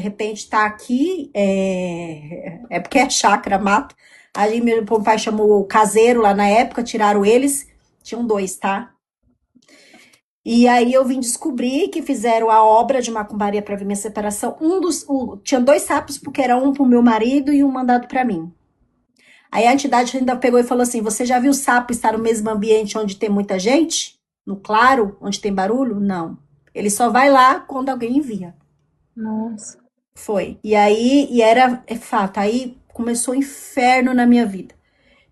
repente tá aqui, é porque é chácara, mato. Aí meu pai chamou o caseiro lá na época, tiraram eles, tinham dois, tá? E aí eu vim descobrir que fizeram a obra de macumbaria para ver minha separação. Tinha dois sapos, porque era um pro meu marido e um mandado para mim. Aí a entidade ainda pegou e falou assim: você já viu o sapo estar no mesmo ambiente onde tem muita gente? No claro, onde tem barulho? Não. Ele só vai lá quando alguém envia. Nossa. Foi. E aí, é fato, aí começou o inferno na minha vida.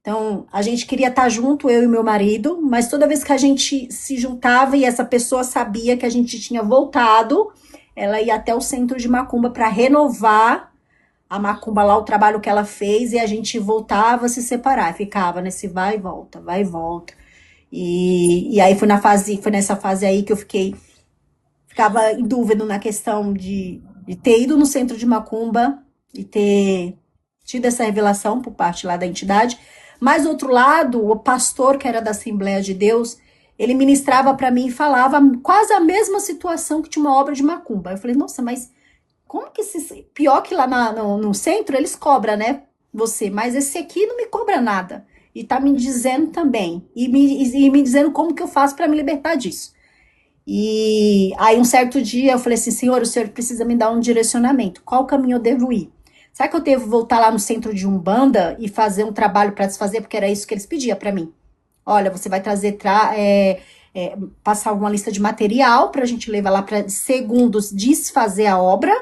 Então, a gente queria estar junto, eu e meu marido, mas toda vez que a gente se juntava e essa pessoa sabia que a gente tinha voltado, ela ia até o centro de macumba para renovar a macumba lá, o trabalho que ela fez, e a gente voltava a se separar, ficava nesse vai e volta, vai e volta. E aí foi nessa fase aí que eu ficava em dúvida na questão de ter ido no centro de macumba e ter tido essa revelação por parte lá da entidade. Mas, do outro lado, o pastor, que era da Assembleia de Deus, ele ministrava para mim e falava quase a mesma situação que tinha uma obra de macumba. Eu falei, nossa, mas como que pior que lá no centro eles cobram, né? Você, mas esse aqui não me cobra nada. E tá me dizendo também. E me dizendo como que eu faço para me libertar disso. E aí, um certo dia, eu falei assim: Senhor, o Senhor precisa me dar um direcionamento. Qual caminho eu devo ir? Será que eu devo voltar lá no centro de Umbanda e fazer um trabalho para desfazer? Porque era isso que eles pediam para mim. Olha, você vai trazer, passar uma lista de material para a gente levar lá para segundos desfazer a obra,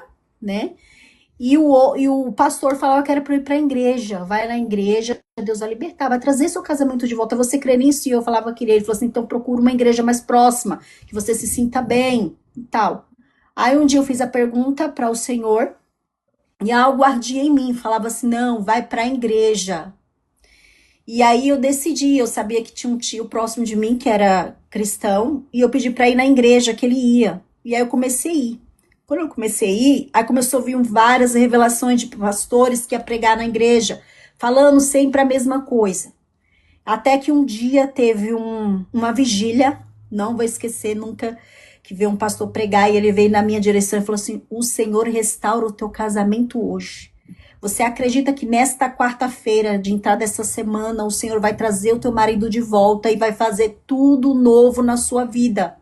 né? E o pastor falava que era para eu ir para a igreja. Vai na igreja, Deus vai libertar, vai trazer seu casamento de volta. Você crê nisso? E eu falava que ele falou assim: então procura uma igreja mais próxima, que você se sinta bem e tal. Aí um dia eu fiz a pergunta para o Senhor e algo ardia em mim. Falava assim: não, vai para a igreja. E aí eu decidi, eu sabia que tinha um tio próximo de mim que era cristão, e eu pedi para ir na igreja que ele ia. E aí eu comecei a ir. Quando eu comecei a ir, aí começou a vir várias revelações de pastores que ia pregar na igreja, falando sempre a mesma coisa. Até que um dia teve uma vigília, não vou esquecer nunca, que veio um pastor pregar e ele veio na minha direção e falou assim: o Senhor restaura o teu casamento hoje. Você acredita que nesta quarta-feira, de entrada dessa semana, o Senhor vai trazer o teu marido de volta e vai fazer tudo novo na sua vida?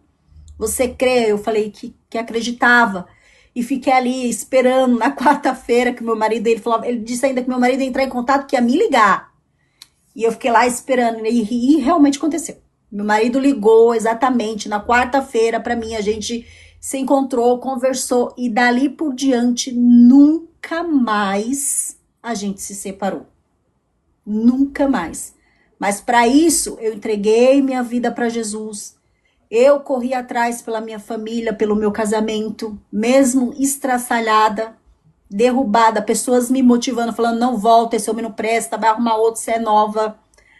Você crê? Eu falei que acreditava. E fiquei ali esperando na quarta-feira que meu marido, ele disse ainda que meu marido ia entrar em contato, que ia me ligar. E eu fiquei lá esperando, e realmente aconteceu. Meu marido ligou exatamente na quarta-feira para mim, a gente se encontrou, conversou, e dali por diante, nunca mais a gente se separou. Nunca mais. Mas para isso, eu entreguei minha vida para Jesus. Eu corri atrás pela minha família, pelo meu casamento, mesmo estraçalhada, derrubada, pessoas me motivando, falando: não volta, esse homem não presta, vai arrumar outro, você é nova.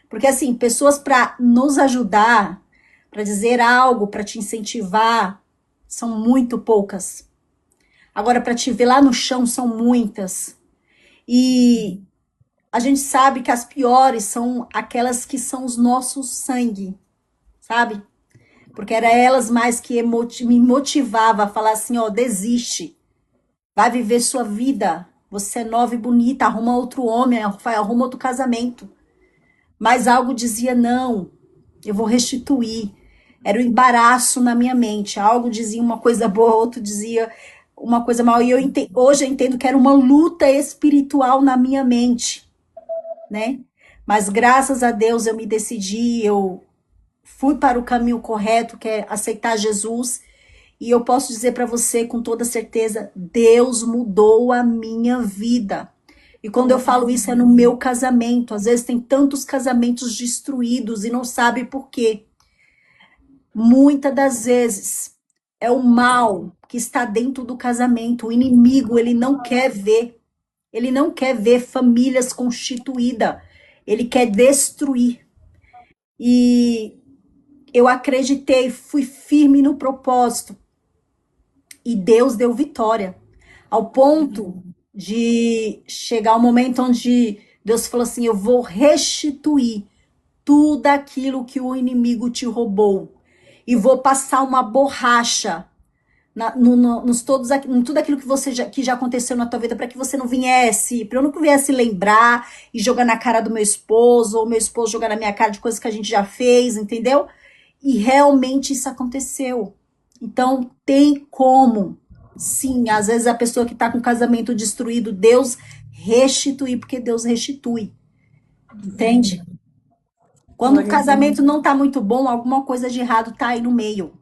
Porque assim, pessoas para nos ajudar, para dizer algo, para te incentivar, são muito poucas. Agora, para te ver lá no chão, são muitas. E a gente sabe que as piores são aquelas que são os nossos sangue, sabe? Porque era elas mais que me motivava a falar assim: ó, desiste, vai viver sua vida. Você é nova e bonita, arruma outro homem, arruma outro casamento. Mas algo dizia: não, eu vou restituir. Era o embaraço na minha mente. Algo dizia uma coisa boa, outro dizia uma coisa mal. E hoje eu entendo que era uma luta espiritual na minha mente, né? Mas graças a Deus eu me decidi, eu fui para o caminho correto, que é aceitar Jesus. E eu posso dizer para você com toda certeza: Deus mudou a minha vida. E quando eu falo isso é no meu casamento. Às vezes tem tantos casamentos destruídos e não sabe por quê. Muitas das vezes é o mal que está dentro do casamento. O inimigo, ele não quer ver. Ele não quer ver famílias constituídas. Ele quer destruir. E eu acreditei, fui firme no propósito. E Deus deu vitória. Ao ponto de chegar o momento onde Deus falou assim: eu vou restituir tudo aquilo que o inimigo te roubou. E vou passar uma borracha nos todos, em tudo aquilo que que já aconteceu na tua vida, para que você não viesse, para eu não viesse lembrar e jogar na cara do meu esposo, ou meu esposo jogar na minha cara de coisas que a gente já fez, entendeu? E realmente isso aconteceu. Então, tem como. Sim, às vezes a pessoa que está com o casamento destruído, Deus restituir, porque Deus restitui. Entende? Quando o Glória a casamento Deus. não está muito bom, alguma coisa de errado está aí no meio.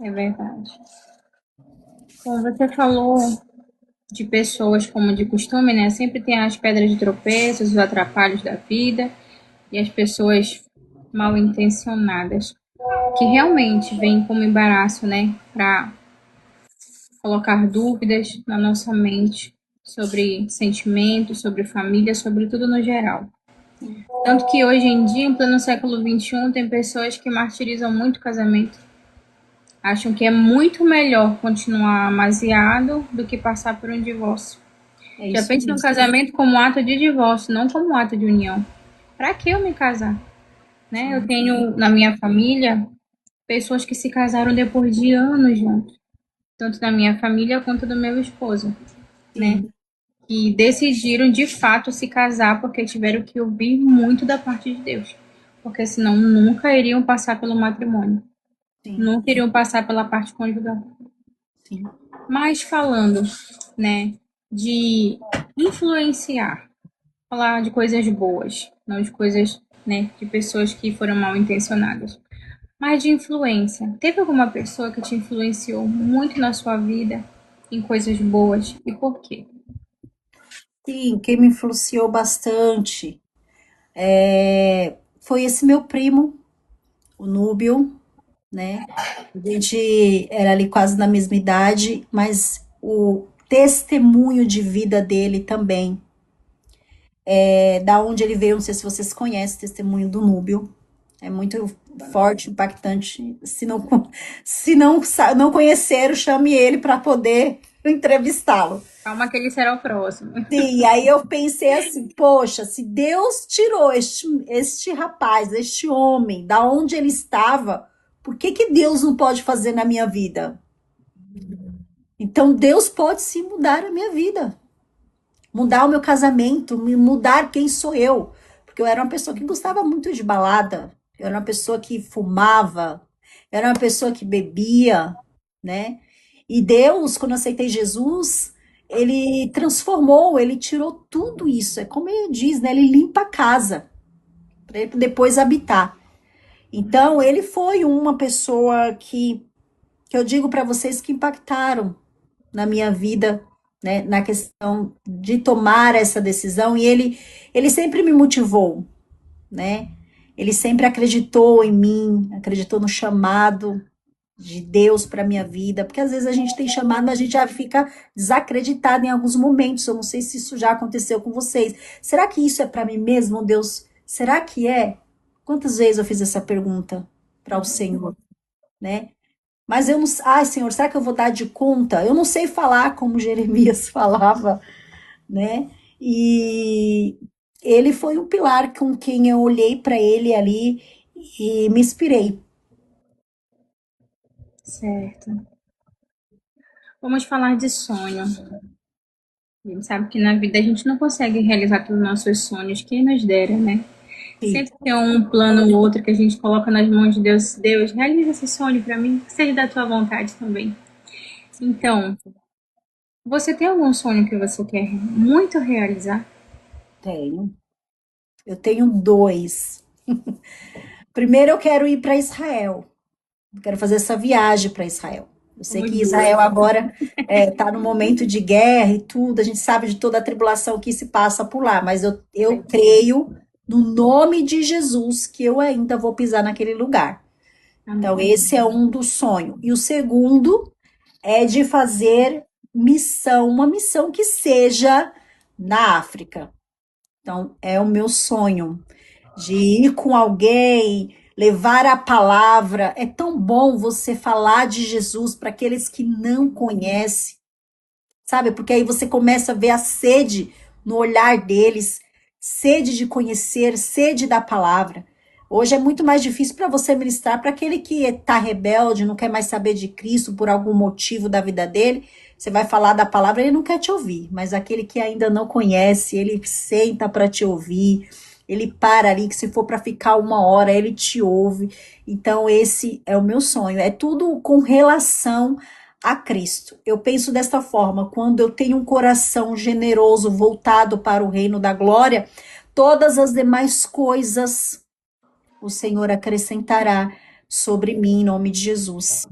É verdade. Bom, você falou de pessoas como de costume, né? Sempre tem as pedras de tropeço, os atrapalhos da vida e as pessoas mal intencionadas, que realmente vêm como embaraço, né? Para colocar dúvidas na nossa mente sobre sentimentos, sobre família, sobre tudo no geral. Tanto que hoje em dia, em pleno século XXI, tem pessoas que martirizam muito o casamento. Acham que é muito melhor continuar amaziado do que passar por um divórcio. É Já isso pense no mesmo. casamento como um ato de divórcio, não como um ato de união. Para que eu me casar? Né? Eu Sim, tenho na minha família pessoas que se casaram depois de anos juntos, tanto da minha família quanto do meu esposo, né? sim, Que decidiram de fato se casar porque tiveram que ouvir muito da parte de Deus, porque senão nunca iriam passar pelo matrimônio, sim, nunca iriam passar pela parte conjugal. sim. Mas falando, né, de influenciar, falar de coisas boas, não de coisas, né, de pessoas que foram mal intencionadas, mas de influência. Teve alguma pessoa que te influenciou muito na sua vida em coisas boas e por quê? Sim, quem me influenciou bastante foi esse meu primo, o Núbio, né? A gente era ali quase na mesma idade, mas o testemunho de vida dele também, da onde ele veio, não sei se vocês conhecem o testemunho do Núbio, é muito forte, impactante. Se não conheceram, chame ele para poder entrevistá-lo. Calma que ele será o próximo. Sim, aí eu pensei assim, poxa, se Deus tirou este rapaz, este homem, da onde ele estava, por que que Deus não pode fazer na minha vida? Então Deus pode sim mudar a minha vida, mudar o meu casamento, me mudar quem sou eu, porque eu era uma pessoa que gostava muito de balada, eu era uma pessoa que fumava, eu era uma pessoa que bebia, né? E Deus, quando eu aceitei Jesus, ele transformou, ele tirou tudo isso. É como ele diz, né? Ele limpa a casa para ele depois habitar. Então, ele foi uma pessoa que eu digo para vocês que impactaram na minha vida, né, na questão de tomar essa decisão, e ele sempre me motivou, né? Ele sempre acreditou em mim, acreditou no chamado de Deus para minha vida, porque às vezes a gente tem chamado, mas a gente já fica desacreditado em alguns momentos. Eu não sei se isso já aconteceu com vocês. Será que isso é para mim mesmo, Deus? Será que é? Quantas vezes eu fiz essa pergunta para o Senhor, né? Mas eu não, ai, Senhor, será que eu vou dar de conta? Eu não sei falar como Jeremias falava, né? E ele foi um pilar com quem eu olhei para ele ali e me inspirei. Certo. Vamos falar de sonho. A gente sabe que na vida a gente não consegue realizar todos os nossos sonhos, quem nos dera, né? Sim. Sempre tem um plano ou outro que a gente coloca nas mãos de Deus. Deus, realiza esse sonho para mim, que seja da tua vontade também. Então, você tem algum sonho que você quer muito realizar? Tenho. Eu tenho dois. Primeiro, eu quero ir para Israel. Eu quero fazer essa viagem para Israel. Eu sei Somos que duas. Israel agora está no momento de guerra e tudo. A gente sabe de toda a tribulação que se passa por lá. Mas eu creio no nome de Jesus que eu ainda vou pisar naquele lugar. Então, Amém. esse é um dos sonhos. E o segundo é de fazer missão, uma missão que seja na África. Então, é o meu sonho de ir com alguém, levar a palavra. É tão bom você falar de Jesus para aqueles que não conhecem, sabe? Porque aí você começa a ver a sede no olhar deles, sede de conhecer, sede da palavra. Hoje é muito mais difícil para você ministrar para aquele que está rebelde, não quer mais saber de Cristo por algum motivo da vida dele. Você vai falar da palavra, ele não quer te ouvir, mas aquele que ainda não conhece, ele senta para te ouvir, ele para ali, que se for para ficar 1 hora, ele te ouve. Então, esse é o meu sonho. É tudo com relação a Cristo. Eu penso desta forma: quando eu tenho um coração generoso voltado para o reino da glória, todas as demais coisas o Senhor acrescentará sobre mim, em nome de Jesus.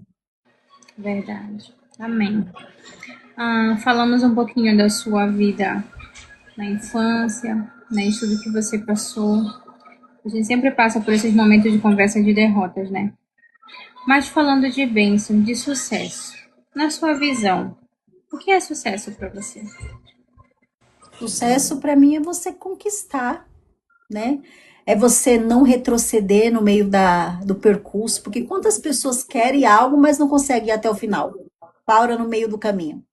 Verdade. Amém. Falamos um pouquinho da sua vida na infância, né? De tudo que você passou. A gente sempre passa por esses momentos de conversa de derrotas, né? Mas falando de bênção, de sucesso, na sua visão, o que é sucesso para você? Sucesso para mim é você conquistar, né? É você não retroceder no meio do percurso, porque quantas pessoas querem algo, mas não conseguem ir até o final? Para no meio do caminho.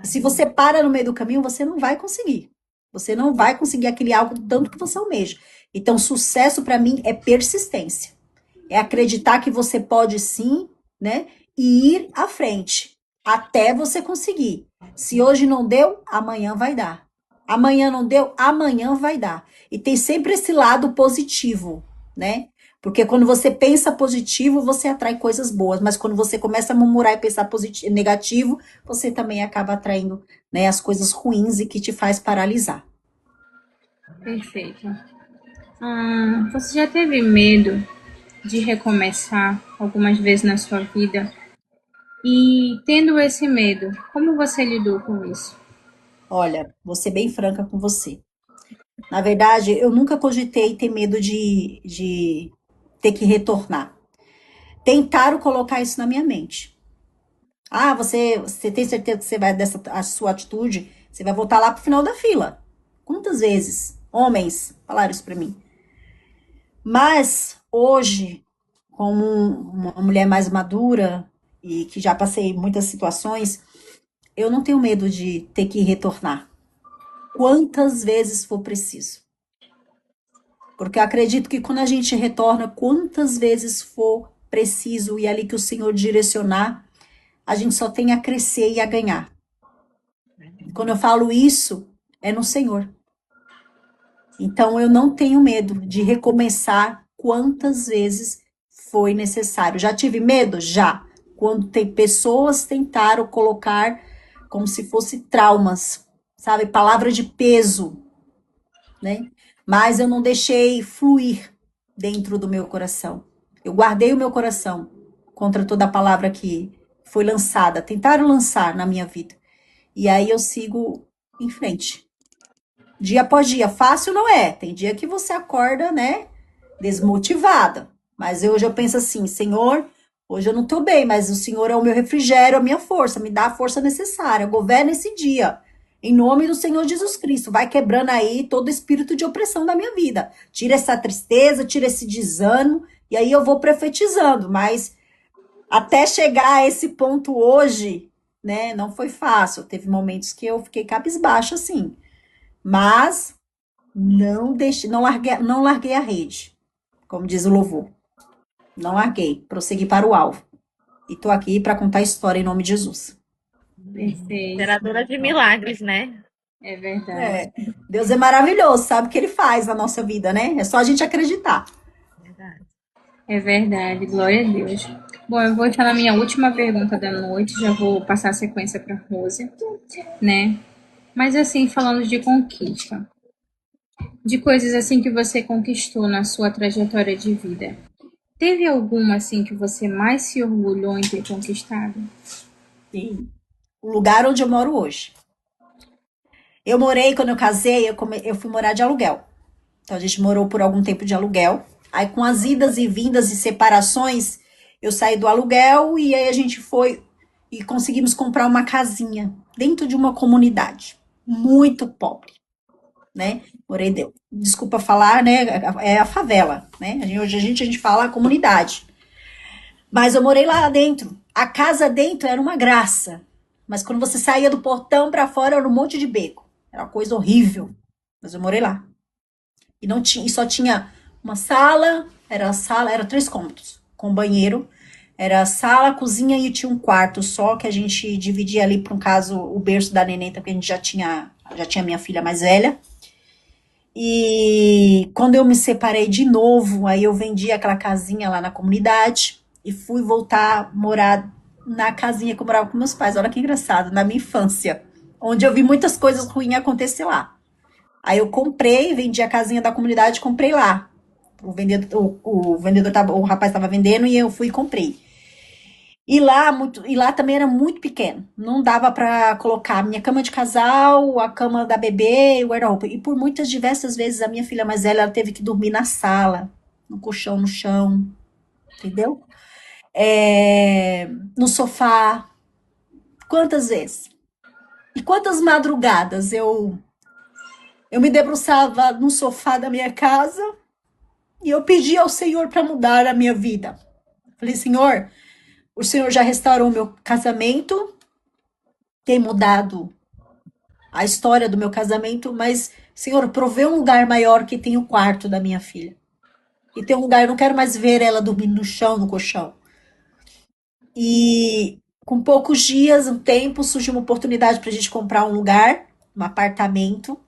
Se você para no meio do caminho, você não vai conseguir. Você não vai conseguir aquele algo tanto que você almeja. Então, sucesso para mim é persistência. É acreditar que você pode sim, né? E ir à frente até você conseguir. Se hoje não deu, amanhã vai dar. Amanhã não deu, amanhã vai dar. E tem sempre esse lado positivo, né? Porque quando você pensa positivo, você atrai coisas boas. Mas quando você começa a murmurar e pensar positivo, negativo, você também acaba atraindo, né, as coisas ruins e que te faz paralisar. Perfeito. Você já teve medo de recomeçar algumas vezes na sua vida? E tendo esse medo, como você lidou com isso? Olha, vou ser bem franca com você. Na verdade, eu nunca cogitei ter medo de ter que retornar. Tentaram colocar isso na minha mente. Ah, você tem certeza que você vai dessa a sua atitude, você vai voltar lá pro final da fila. Quantas vezes homens falaram isso pra mim? Mas hoje, como uma mulher mais madura e que já passei muitas situações, eu não tenho medo de ter que retornar. Quantas vezes for preciso. Porque eu acredito que quando a gente retorna, quantas vezes for preciso e ali que o Senhor direcionar, a gente só tem a crescer e a ganhar. E quando eu falo isso, é no Senhor. Então eu não tenho medo de recomeçar quantas vezes foi necessário. Já tive medo? Já. Quando tem pessoas tentaram colocar como se fosse traumas, sabe? Palavra de peso, né? Mas eu não deixei fluir dentro do meu coração. Eu guardei o meu coração contra toda a palavra que foi lançada, tentaram lançar na minha vida. E aí eu sigo em frente. Dia após dia, fácil não é. Tem dia que você acorda, né, desmotivada. Mas hoje eu penso assim, Senhor, hoje eu não tô bem, mas o Senhor é o meu refrigério, a minha força, me dá a força necessária. Governa esse dia. Em nome do Senhor Jesus Cristo, vai quebrando aí todo espírito de opressão da minha vida. Tira essa tristeza, tira esse desânimo, e aí eu vou profetizando. Mas até chegar a esse ponto hoje, né, não foi fácil. Teve momentos que eu fiquei cabisbaixa, assim. Mas não deixei, não larguei a rede, como diz o louvor. Não larguei, prossegui para o alvo. E tô aqui para contar a história em nome de Jesus. Perfeito. Geradora de milagres, né? É verdade. É, Deus é maravilhoso, sabe o que ele faz na nossa vida, né? É só a gente acreditar. Verdade. É verdade, glória a Deus. Bom, eu vou entrar na minha última pergunta da noite, já vou passar a sequência para Rose, né? Mas assim, falando de conquista, de coisas assim que você conquistou na sua trajetória de vida, teve alguma assim que você mais se orgulhou em ter conquistado? Sim. O lugar onde eu moro hoje. Eu morei, quando eu casei, eu fui morar de aluguel. Então a gente morou por algum tempo de aluguel. Aí com as idas e vindas e separações, eu saí do aluguel e aí a gente foi e conseguimos comprar uma casinha dentro de uma comunidade muito pobre, né? Desculpa falar, né? É a favela, né? Hoje a gente fala a comunidade. Mas eu morei lá dentro. A casa dentro era uma graça. Mas quando você saía do portão para fora era um monte de beco. Era uma coisa horrível. Mas eu morei lá. E não tinha, e só tinha uma sala, era 3 cômodos, com banheiro. Era sala, cozinha e tinha um quarto só que a gente dividia ali, por um caso, o berço da neném, porque a gente já tinha minha filha mais velha. E quando eu me separei de novo, aí eu vendi aquela casinha lá na comunidade e fui voltar a morar na casinha que eu morava com meus pais. Olha que engraçado, na minha infância, onde eu vi muitas coisas ruins acontecer lá. Aí eu comprei, vendi a casinha da comunidade, e comprei lá. O vendedor tava, o rapaz estava vendendo e eu fui e comprei. E lá também era muito pequeno. Não dava para colocar a minha cama de casal, a cama da bebê e o guarda-roupa. E por muitas diversas vezes a minha filha mais velha ela teve que dormir na sala, no colchão no chão, entendeu? É, no sofá. Quantas vezes? E quantas madrugadas eu me debruçava no sofá da minha casa e eu pedi ao Senhor para mudar a minha vida. Falei, Senhor, o Senhor já restaurou meu casamento, tem mudado a história do meu casamento, mas, Senhor, provê um lugar maior que tem o quarto da minha filha. E tem um lugar, eu não quero mais ver ela dormindo no chão, no colchão. E com poucos dias, um tempo, surgiu uma oportunidade para a gente comprar um lugar, um apartamento.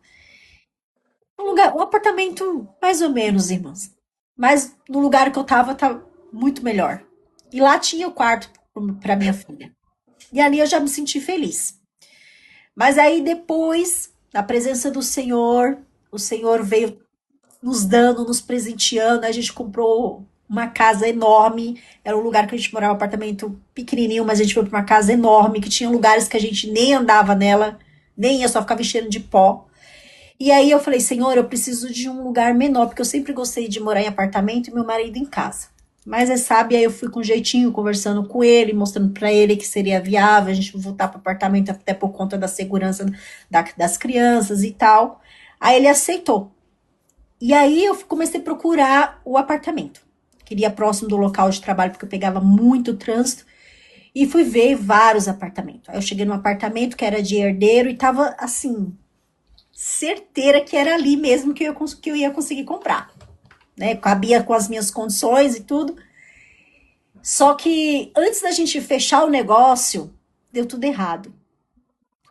Um apartamento mais ou menos, irmãs. Mas no lugar que eu tava, tá muito melhor. E lá tinha o quarto para minha filha. E ali eu já me senti feliz. Mas aí depois, na presença do Senhor, o Senhor veio nos dando, nos presenteando. A gente comprou uma casa enorme. Era um lugar que a gente morava, um apartamento pequenininho, mas a gente foi para uma casa enorme, que tinha lugares que a gente nem andava nela, nem ia, só ficava enchendo de pó. E aí eu falei, Senhor, eu preciso de um lugar menor, porque eu sempre gostei de morar em apartamento e meu marido em casa. Mas você sabe, aí eu fui com jeitinho, conversando com ele, mostrando para ele que seria viável a gente voltar para apartamento até por conta da segurança das crianças e tal. Aí ele aceitou. E aí eu comecei a procurar o apartamento. Queria próximo do local de trabalho, porque eu pegava muito trânsito. E fui ver vários apartamentos. Aí eu cheguei num apartamento que era de herdeiro e tava assim, certeira que era ali mesmo que eu ia conseguir comprar. Né? Cabia com as minhas condições e tudo. Só que antes da gente fechar o negócio, deu tudo errado.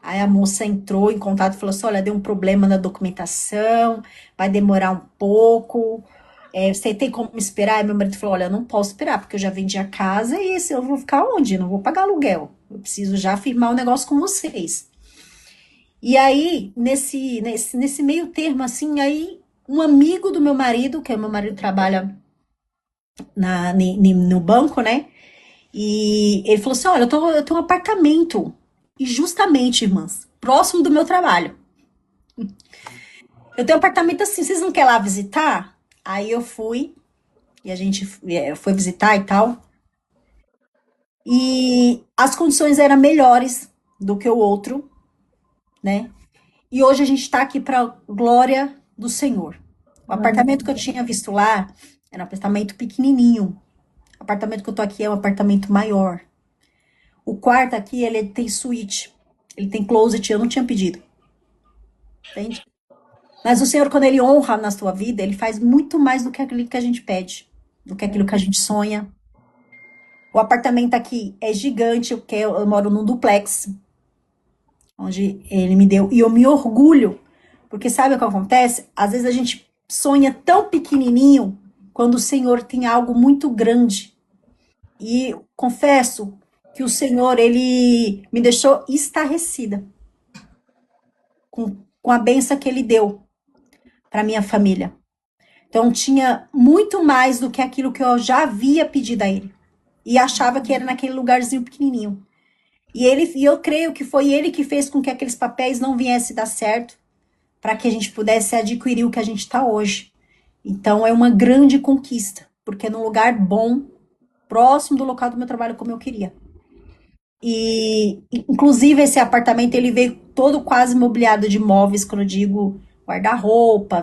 Aí a moça entrou em contato e falou assim: olha, deu um problema na documentação, vai demorar um pouco. Você tem como me esperar? Aí meu marido falou: olha, eu não posso esperar, porque eu já vendi a casa e esse eu vou ficar onde? Eu não vou pagar aluguel. Eu preciso já firmar o negócio com vocês. E aí, nesse meio termo, assim, aí um amigo do meu marido, que é meu marido trabalha no banco, né? E ele falou assim: olha, eu tenho um apartamento. E justamente, irmãs, próximo do meu trabalho. Eu tenho um apartamento assim, vocês não querem lá visitar? Aí eu fui, e a gente foi visitar e tal. E as condições eram melhores do que o outro, né? E hoje a gente tá aqui para glória do Senhor. O apartamento que eu tinha visto lá era um apartamento pequenininho. O apartamento que eu tô aqui é um apartamento maior. O quarto aqui, ele tem suíte. Ele tem closet, eu não tinha pedido. Entende? Mas o Senhor, quando ele honra na sua vida, ele faz muito mais do que aquilo que a gente pede, do que aquilo que a gente sonha. O apartamento aqui é gigante, eu moro num duplex, onde ele me deu, e eu me orgulho, porque sabe o que acontece? Às vezes a gente sonha tão pequenininho, quando o Senhor tem algo muito grande. E confesso que o Senhor, ele me deixou estarrecida com a benção que ele deu para minha família. Então tinha muito mais do que aquilo que eu já havia pedido a ele. E achava que era naquele lugarzinho pequenininho. E eu creio que foi ele que fez com que aqueles papéis não viessem dar certo, para que a gente pudesse adquirir o que a gente está hoje. Então é uma grande conquista, porque é num lugar bom, próximo do local do meu trabalho, como eu queria. E inclusive esse apartamento ele veio todo quase mobiliado de móveis, quando eu digo guarda-roupa,